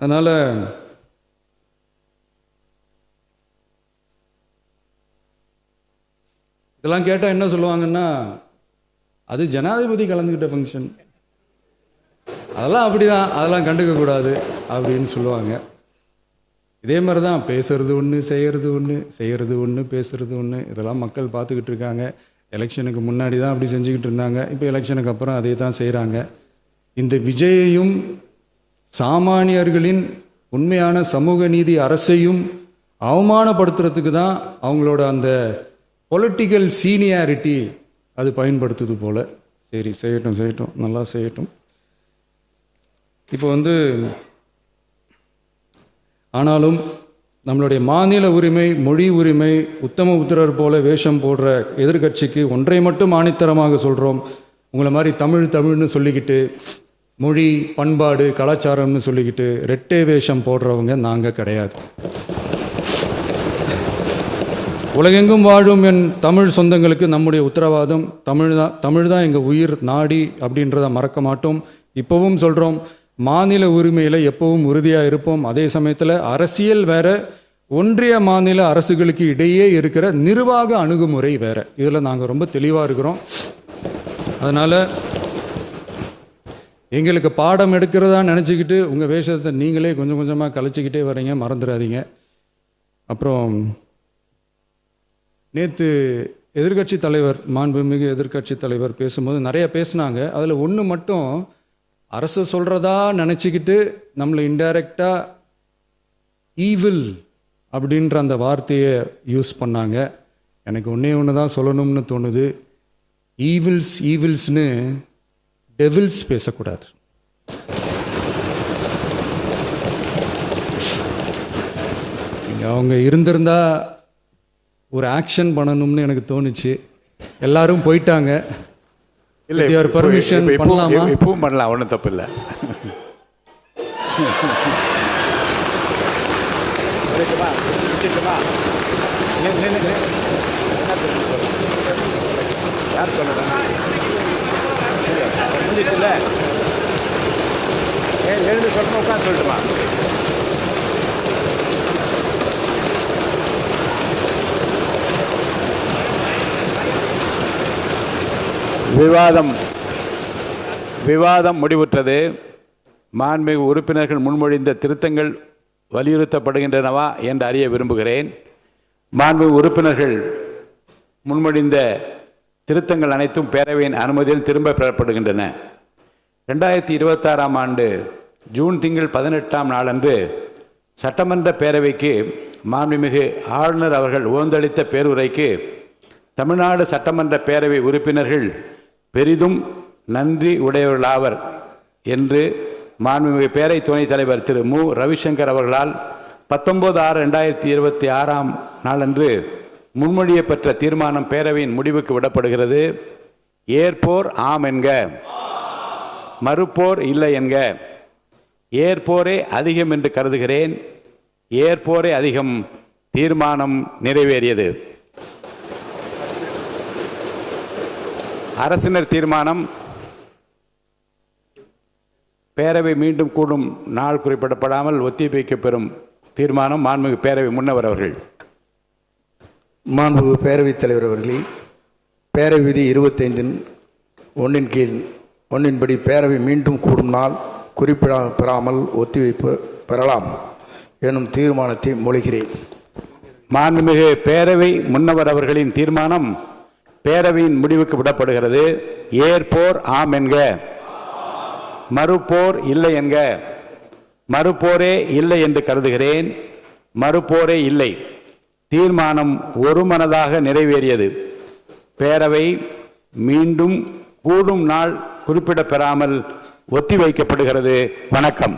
அதனால் இதெல்லாம் கேட்டால் என்ன சொல்லுவாங்கன்னா, அது ஜனாதிபதி கலந்துக்கிட்ட ஃபங்க்ஷன், அதெல்லாம் அப்படிதான், அதெல்லாம் கண்டுக்கக்கூடாது அப்படின்னு சொல்லுவாங்க. இதே மாதிரி தான் பேசுறது ஒன்று, செய்கிறது ஒன்று, செய்கிறது ஒன்று, பேசுறது ஒன்று. இதெல்லாம் மக்கள் பார்த்துக்கிட்டு இருக்காங்க. எலெக்ஷனுக்கு முன்னாடி தான் அப்படி செஞ்சுக்கிட்டு இருந்தாங்க, இப்போ எலெக்ஷனுக்கு அப்புறம் அதே தான் செய்கிறாங்க. இந்த விஜயையும் சாமானியர்களின் உண்மையான சமூக நீதி அரசையும் அவமானப்படுத்துறதுக்கு தான் அவங்களோட அந்த பொலிட்டிக்கல் சீனியாரிட்டி அது பயன்படுத்துது போல. சரி, செய்யட்டும் செய்யட்டும், நல்லா செய்யட்டும். இப்போ ஆனாலும் நம்மளுடைய மாநில உரிமை, மொழி உரிமை, உத்தம புத்திரர் போல வேஷம் போடுற எதிர்கட்சிக்கு ஒன்றை மட்டும் ஆணித்தரமாக சொல்கிறோம். உங்களை மாதிரி தமிழ்னு சொல்லிக்கிட்டு, மொழி, பண்பாடு, கலாச்சாரம்னு சொல்லிக்கிட்டு ரெட்டை வேஷம் போடுறவங்க நாங்கள் கிடையாது. உலகெங்கும் வாழும் என் தமிழ் சொந்தங்களுக்கு நம்முடைய உத்தரவாதம் தமிழ் தான் எங்கள் உயிர் நாடி அப்படின்றத மறக்க மாட்டோம். இப்போவும் சொல்கிறோம், மாநில உரிமையில் எப்பவும் உறுதியாக இருப்போம். அதே சமயத்தில் அரசியல் வேற, ஒன்றிய மாநில அரசுகளுக்கு இடையே இருக்கிற நிர்வாக அணுகுமுறை வேற. இதில் நாங்கள் ரொம்ப தெளிவாக இருக்கிறோம். அதனால் எங்களுக்கு பாடம் எடுக்கிறதா நினச்சிக்கிட்டு உங்கள் வேஷத்தை நீங்களே கொஞ்சம் கொஞ்சமாக கலைச்சிக்கிட்டே வரீங்க, மறந்துடாதீங்க. அப்புறம் நேற்று எதிர்கட்சி தலைவர், மாண்புமிகு எதிர்கட்சி தலைவர் பேசும்போது நிறைய பேசினாங்க. அதில் ஒன்று மட்டும், அரசு சொல்கிறதா நினச்சிக்கிட்டு நம்மளை இன்டைரக்டாக ஈவில் அப்படின்ற அந்த வார்த்தையை யூஸ் பண்ணாங்க. எனக்கு ஒன்று தான் சொல்லணும்னு தோணுது. ஈவில்ஸ்னு டெவில்ஸ் பேசக்கூடாது. அவங்க இருந்திருந்தா ஒரு ஆக்ஷன் பண்ணணும்னு எனக்கு தோணுச்சு. எல்லாரும் போயிட்டாங்க. இல்லை, பர்மிஷன் பண்ணலாமா? இப்பவும் பண்ணலாம், ஒன்றும் தப்பு இல்லை. யார் சொல்லுங்க? எழுந்து சொல்லணும், உட்காந்து சொல்லட்டுமா? விவாதம் முடிவுற்றது. மாண்புமிகு உறுப்பினர்கள் முன்மொழிந்த திருத்தங்கள் வலியுறுத்தப்படுகின்றனவா என்று அறிய விரும்புகிறேன். மாண்புமிகு உறுப்பினர்கள் முன்மொழிந்த திருத்தங்கள் அனைத்தும் பேரவையின் அனுமதியில் திரும்ப பெறப்படுகின்றன. 2026 ஆண்டு ஜூன் திங்கள் 18ஆம் நாளன்று சட்டமன்ற பேரவைக்கு மாண்புமிகு ஆளுநர் அவர்கள் ஓந்தளித்த பேருரைக்கு தமிழ்நாடு சட்டமன்ற பேரவை உறுப்பினர்கள் பெரிதும் நன்றி உடையவர்களாவர் என்று மாண்புமிகு பேரவை துணைத் தலைவர் திரு மு ரவிசங்கர் அவர்களால் 19/6/2026 நாளன்று முன்மொழியப்பெற்ற தீர்மானம் பேரவையின் முடிவுக்கு விடப்படுகிறது. ஏற்போர் ஆம் என்க, மறுப்போர் இல்லை என்க. ஏற்போரே அதிகம் என்று கருதுகிறேன். ஏற்போரே அதிகம். தீர்மானம் நிறைவேறியது. அரசினர் தீர்மானம். பேரவை மீண்டும் கூடும் நாள் குறிப்பிடப்படாமல் ஒத்திவைக்கப்பெறும் தீர்மானம். மாண்புமிகு பேரவை முன்னவர் அவர்கள். மாண்புமிகு பேரவைத் தலைவர் அவர்களே, பேரவை விதி 25(1) கீழ் 1 பேரவை மீண்டும் கூடும் நாள் குறிப்பிடாமல் ஒத்திவைப்பு பெறலாம் எனும் தீர்மானத்தை மொழிகிறேன். மாண்புமிகு பேரவை முன்னவர் அவர்களின் தீர்மானம் பேரவையின் முடிவுக்கு விடப்படுகிறது. ஏற்போர் ஆம் என்க, மறுப்போர் இல்லை என்க. மறுப்போரே இல்லை என்று கருதுகிறேன். மறுப்போரே இல்லை. தீர்மானம் ஒருமனதாக நிறைவேறியது. பேரவை மீண்டும் கூடும் நாள் குறிப்பிடப்பெறாமல் ஒத்திவைக்கப்படுகிறது. வணக்கம்.